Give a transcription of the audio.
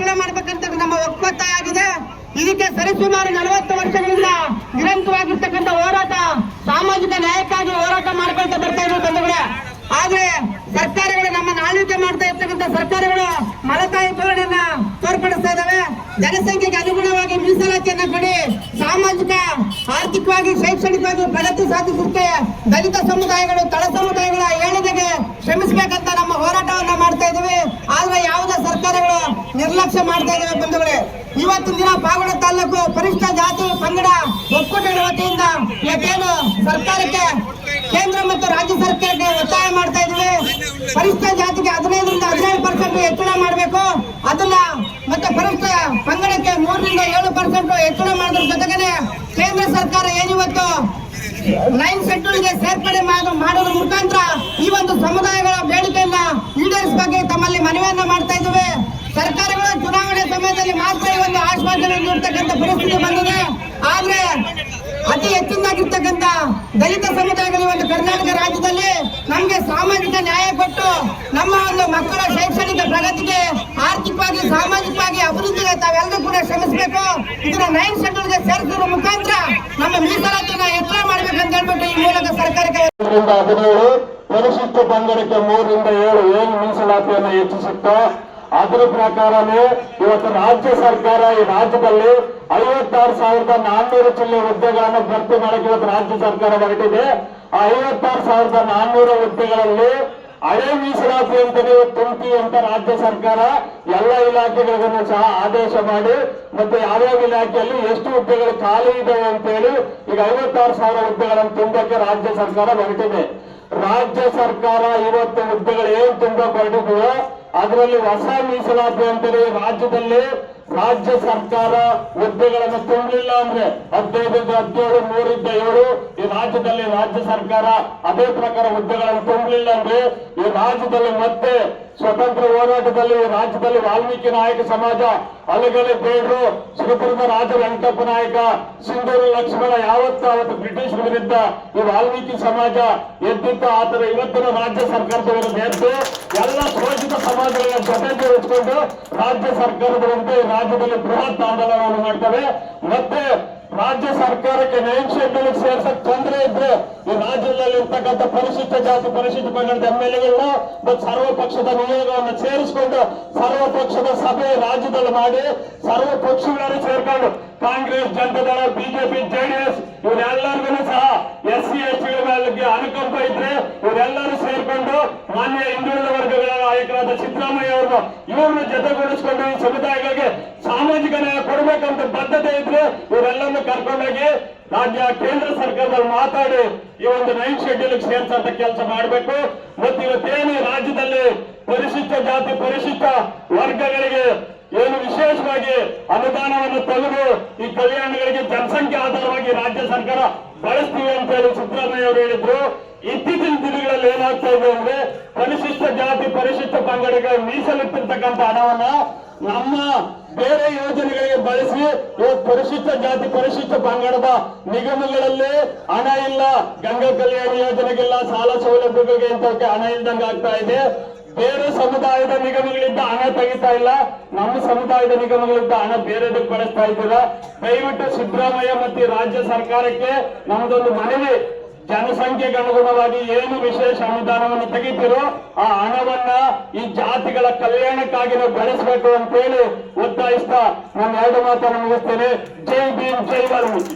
ಹೆಚ್ಚಳ ಮಾಡಬೇಕಂತ ನಮ್ಮ ಒಪ್ಪತ್ತಾಯ ಆಗಿದೆ. ಇದಕ್ಕೆ ಸರಿಸುಮಾರು 40 ವರ್ಷಗಳಿಂದ ನಿರಂತರವಾಗಿರ್ತಕ್ಕಂಥ ಹೋರಾಟ, ಸಾಮಾಜಿಕ ನ್ಯಾಯಕ್ಕಾಗಿ ಹೋರಾಟ ಮಾಡ್ಕೊಳ್ತಾ ಬರ್ತಾ ಇದ್ರು ಬಂಧುಗಳೇ. ಆದ್ರೆ ಸರ್ಕಾರಗಳು ನಮ್ಮ ಆಳ್ವಿಕೆ ಮಾಡ್ತಾ ಇರ್ತಕ್ಕಂಥ ಸರ್ಕಾರಗಳು ಮಲತಾಯಿ ಧೋರಣೆಯನ್ನ ತೋರ್ಪಡಿಸ್ತಾ ಇದ್ದಾವೆ. ಜನಸಂಖ್ಯೆಗೆ ಅನುಗುಣವಾಗಿ ಮೀಸಲಾತಿಯನ್ನ ಕೊಡಿ, ಸಾಮಾಜಿಕ ಆರ್ಥಿಕವಾಗಿ ಶೈಕ್ಷಣಿಕವಾಗಿ ಪ್ರಗತಿ ಸಾಧಿಸುತ್ತೆ, ದಲಿತ ಸಮುದಾಯಗಳು ತಳ ಸಮುದಾಯಗಳ ಏಳಿಗೆಗೆ ಶ್ರಮಿಸಬೇಕಂತ ನಮ್ಮ ಹೋರಾಟವನ್ನ ಮಾಡ್ತಾ ಇದ್ದೀವಿ. ಆದ್ರೆ ಯಾವುದೇ ಸರ್ಕಾರಗಳು ನಿರ್ಲಕ್ಷ್ಯ ಮಾಡ್ತಾ ಇದ್ದಾವೆ ಬಂಧುಗಳೇ. ಇವತ್ತಿನ ದಿನ ಪಾವಗಡ ತಾಲೂಕು ಪರಿಷ್ಠ ಜಾತಿ ಪಂಗಡ ಒಕ್ಕೂಟಗಳ ವತಿಯಿಂದ ಇವತ್ತೇನು ಸರ್ಕಾರಕ್ಕೆ, ಕೇಂದ್ರ ಮತ್ತು ರಾಜ್ಯ ಸರ್ಕಾರಕ್ಕೆ ಒತ್ತಾಯ ಮಾಡ್ತಾ ಇದ್ದೀವಿ. ಪರಿಷ್ಠ ಜಾತಿಗೆ 15ರಿಂದ 17% ಹೆಚ್ಚಳ ಮಾಡಬೇಕು, ಅದನ್ನ ಮತ್ತೆ ಪರಿಷ್ಠ ಪಂಗಡಕ್ಕೆ 3ರಿಂದ 7% ಹೆಚ್ಚಳ ಮಾಡೋದ್ರ ಜೊತೆಗೆ ಕೇಂದ್ರ ಸರ್ಕಾರ ಏನಿವತ್ತು 9 ಶೆಡ್ಯೂಲ್ಗೆ ಸೇರ್ಪಡೆ ಮಾಡೋದ್ರ ಮುಖಾಂತರ ಈ ಒಂದು ಸಮುದಾಯಗಳ ಬೇಡಿಕೆಯನ್ನ ಈಡೇರಿಸಬೇಕು ತಮ್ಮಲ್ಲಿ ಮನವಿಯನ್ನ ಮಾಡ್ತಾ ಇದ್ದೀವಿ. ಸರ್ಕಾರಗಳು ಚುನಾವಣೆ ಸಮಯದಲ್ಲಿ ಮಾತ್ರ ಈ ಒಂದು ಆಶ್ವಾಸನೆ ನೀಡತಕ್ಕಂಥ ಪರಿಸ್ಥಿತಿ ಬಂದಿದೆ. ಆದ್ರೆ ಅತಿ ಹೆಚ್ಚಿನಾಗಿರ್ತಕ್ಕಂಥ ದಲಿತ ಸಮುದಾಯಗಳು ಒಂದು ಕರ್ನಾಟಕ ರಾಜ್ಯದಲ್ಲಿ ನಮಗೆ ಸಾಮಾಜಿಕ ನ್ಯಾಯ ಕೊಟ್ಟು ನಮ್ಮ ಒಂದು ಮಕ್ಕಳ ಶೈಕ್ಷಣಿಕ ಪ್ರಗತಿಗೆ, ಆರ್ಥಿಕವಾಗಿ ಸಾಮಾಜಿಕವಾಗಿ ಅಭಿವೃದ್ಧಿಗೆ ತಾವೆಲ್ಲರೂ ಕೂಡ ಶ್ರಮಿಸಬೇಕು. ಇದನ್ನ 9 ಶೆಡ್ಯೂಲ್ಗೆ ಸೇರಿಸುವ ಮುಖಾಂತರ ನಮ್ಮ ಮೀಸಲಾತಿನ ಹೆಚ್ಚಳ ಮಾಡ್ಬೇಕಂತ ಹೇಳ್ಬಿಟ್ಟು ಈ ಮೂಲಕ ಸರ್ಕಾರಕ್ಕೆ 17 ಪರಿಶಿಷ್ಟ ಪಂಗಡಕ್ಕೆ 3ರಿಂದ 7 ಏನು ಮೀಸಲಾತಿಯನ್ನು ಹೆಚ್ಚಿಸುತ್ತೋ ಅದರ ಪ್ರಕಾರನೇ ಇವತ್ತು ರಾಜ್ಯ ಸರ್ಕಾರ ಈ ರಾಜ್ಯದಲ್ಲಿ 56,400 ಚಿಲ್ಲರೆ ಹುದ್ದೆಗಳನ್ನು ಭರ್ತಿ ಮಾಡಕ್ಕೆ ಇವತ್ತು ರಾಜ್ಯ ಸರ್ಕಾರ ಹೊರಟಿದೆ. ಆ 56,400 ಹುದ್ದೆಗಳಲ್ಲಿ ಹಳೆ ಮೀಸಲಾತಿ ಅಂತಾನೆ ತುಂಬಿ ಅಂತ ರಾಜ್ಯ ಸರ್ಕಾರ ಎಲ್ಲ ಇಲಾಖೆಗಳಿಗೂ ಸಹ ಆದೇಶ ಮಾಡಿ ಮತ್ತೆ ಯಾವ್ಯಾವ ಇಲಾಖೆಯಲ್ಲಿ ಎಷ್ಟು ಹುದ್ದೆಗಳು ಖಾಲಿ ಇದಾವೆ ಅಂತ ಹೇಳಿ ಈಗ 56,000 ಹುದ್ದೆಗಳನ್ನು ತುಂಬಕ್ಕೆ ರಾಜ್ಯ ಸರ್ಕಾರ ಹೊರಟಿದೆ. ರಾಜ್ಯ ಸರ್ಕಾರ ಇವತ್ತು ಹುದ್ದೆಗಳು ಏನ್ ತುಂಬಕ್ಕೆ ಹೊರಟಿದೆಯೋ ಅದರಲ್ಲಿ ಹೊಸ ಮೀಸಲಾತಿ ಅಂತೇಳಿ ರಾಜ್ಯದಲ್ಲಿ ರಾಜ್ಯ ಸರ್ಕಾರ ಹುದ್ದೆಗಳನ್ನು ತುಂಬಲಿಲ್ಲ ಅಂದ್ರೆ 15ರಿಂದ 17, 3ರಿಂದ 7 ಈ ರಾಜ್ಯದಲ್ಲಿ ರಾಜ್ಯ ಸರ್ಕಾರ ಅದೇ ಪ್ರಕಾರ ಹುದ್ದೆಗಳನ್ನು ತುಂಬಲಿಲ್ಲ ಅಂದ್ರೆ ಈ ರಾಜ್ಯದಲ್ಲಿ ಮತ್ತೆ ಸ್ವತಂತ್ರ ಹೋರಾಟದಲ್ಲಿ ರಾಜ್ಯದಲ್ಲಿ ವಾಲ್ಮೀಕಿ ನಾಯಕ ಸಮಾಜ, ಅಲಗಲೆ ಬೇಡ್ರು, ಶ್ರೀಪುರದ ರಾಜ ವೆಂಕಟಪ್ಪ ನಾಯಕ, ಸಿಂಧೂರು ಲಕ್ಷ್ಮಣ ಅವತ್ತು ಬ್ರಿಟಿಷ್ ವಿರುದ್ಧ ಈ ವಾಲ್ಮೀಕಿ ಸಮಾಜ ಎದ್ದಿದ್ದ ಆತರ ಇವತ್ತಿನ ರಾಜ್ಯ ಸರ್ಕಾರದ ವಿರುದ್ಧ ಎದ್ದು ಎಲ್ಲ ಶೋಷಿತ ಸಮಾಜಗಳ ಜೊತೆ ಇಟ್ಕೊಂಡು ರಾಜ್ಯ ಸರ್ಕಾರದ ವಿರುದ್ಧ ಈ ರಾಜ್ಯದಲ್ಲಿ ಬೃಹತ್ ಆಂದೋಲನವನ್ನು ಮಾಡ್ತವೆ. ಮತ್ತೆ ರಾಜ್ಯ ಸರ್ಕಾರಕ್ಕೆ 9 ಶೆಡ್ಯೂಲ್ ಸೇರ್ಸಕ್ ತೊಂದರೆ ಇದ್ರೆ ಈ ರಾಜ್ಯದಲ್ಲಿ ಇರ್ತಕ್ಕಂಥ ಪರಿಶಿಷ್ಟ ಜಾತಿ ಪರಿಶಿಷ್ಟ ಪಂಗಡದ MLAಗಳನ್ನ ಮತ್ತು ಸರ್ವ ಪಕ್ಷದ ನಿಯೋಗವನ್ನು ಸೇರಿಸಿಕೊಂಡು ಸರ್ವ ಪಕ್ಷದ ಸಭೆ ರಾಜ್ಯದಲ್ಲಿ ಮಾಡಿ ಸರ್ವ ಪಕ್ಷಗಳನ್ನು ಸೇರ್ಕೊಂಡು ಕಾಂಗ್ರೆಸ್, ಜನತಾದಳ, ಬಿಜೆಪಿ, JDS ಇವರೆಲ್ಲರಿಗೂ ಸಹ SC ST ಗಳಿಗೆ ಅನುಕಂಪ ಇದ್ರೆ ಇವರೆಲ್ಲರೂ ಸೇರ್ಕೊಂಡು ಮಾನ್ಯ ಹಿಂದುಳಿದ ವರ್ಗಗಳ ನಾಯಕರಾದ ಸಿದ್ದರಾಮಯ್ಯ ಅವರು ಇವ್ರನ್ನ ಜೊತೆಗೂಡಿಸಿಕೊಂಡು ಈ ಸಮುದಾಯಗಳಿಗೆ ಸಾಮಾಜಿಕ ನ್ಯಾಯ ಕೊಡಬೇಕಂತ ಬದ್ಧತೆ ಇದ್ರೆ ಇವರೆಲ್ಲರನ್ನು ಕರ್ಕೊಂಡೋಗಿ ರಾಜ್ಯ ಕೇಂದ್ರ ಸರ್ಕಾರದಲ್ಲಿ ಮಾತಾಡಿ ಈ ಒಂದು 9 ಶೆಡ್ಯೂಲ್ ಸೇರ್ಸಂತ ಕೆಲಸ ಮಾಡಬೇಕು. ಮತ್ತು ಇವತ್ತೇನು ರಾಜ್ಯದಲ್ಲಿ ಪರಿಶಿಷ್ಟ ಜಾತಿ ಪರಿಶಿಷ್ಟ ವರ್ಗಗಳಿಗೆ ಏನು ವಿಶೇಷವಾಗಿ ಅನುದಾನವನ್ನು ತೆಗೆದು ಈ ಕಲ್ಯಾಣಗಳಿಗೆ ಜನಸಂಖ್ಯೆ ಆಧಾರವಾಗಿ ರಾಜ್ಯ ಸರ್ಕಾರ ಬಳಸ್ತೀವಿ ಅಂತ ಹೇಳಿ ಸಿದ್ದರಾಮಯ್ಯ ಅವರು ಹೇಳಿದ್ರು. ಇತ್ತೀಚಿನ ದಿನಗಳಲ್ಲಿ ಏನಾಗ್ತಾ ಇದೆ ಅಂದ್ರೆ ಪರಿಶಿಷ್ಟ ಜಾತಿ ಪರಿಶಿಷ್ಟ ಪಂಗಡಗಳ ಮೀಸಲಿಟ್ಟಿರ್ತಕ್ಕಂಥ ಹಣವನ್ನ ನಮ್ಮ ಬೇರೆ ಯೋಜನೆಗಳಿಗೆ ಬಳಸಿ ಇವತ್ತು ಪರಿಶಿಷ್ಟ ಜಾತಿ ಪರಿಶಿಷ್ಟ ಪಂಗಡದ ನಿಗಮಗಳಲ್ಲಿ ಹಣ ಇಲ್ಲ, ಗಂಗಾ ಕಲ್ಯಾಣ ಯೋಜನೆಗಿಲ್ಲ, ಸಾಲ ಸೌಲಭ್ಯಗಳಿಗೆ ಇಂಥವಕ್ಕೆ ಹಣ ಇಲ್ದಂಗೆ ಆಗ್ತಾ ಇದೆ. ಬೇರೆ ಸಮುದಾಯದ ನಿಗಮಗಳಿಂದ ಹಣ ತೆಗಿತಾ ಇಲ್ಲ, ನಮ್ಮ ಸಮುದಾಯದ ನಿಗಮಗಳಿಂದ ಹಣ ಬೇರೆದಕ್ಕೆ ಬಳಸ್ತಾ ಇದ್ದೀರಾ. ದಯವಿಟ್ಟು ಸಿದ್ದರಾಮಯ್ಯ ಮತ್ತು ರಾಜ್ಯ ಸರ್ಕಾರಕ್ಕೆ ನಮ್ಮದೊಂದು ಮನವಿ, ಜನಸಂಖ್ಯೆಗೆ ಅನುಗುಣವಾಗಿ ಏನು ವಿಶೇಷ ಅನುದಾನವನ್ನು ತೆಗಿತೀರೋ ಆ ಹಣವನ್ನ ಈ ಜಾತಿಗಳ ಕಲ್ಯಾಣಕ್ಕಾಗಿ ನಾವು ಬಳಸಬೇಕು ಅಂತ ಹೇಳಿ ಒತ್ತಾಯಿಸ್ತಾ ನಾನು 2 ಮಾತನ್ನು ಮುಗಿಸ್ತೇನೆ. ಜೈ ಭೀಮ್, ಜೈ ವಾಲ್ಮೀಕಿ.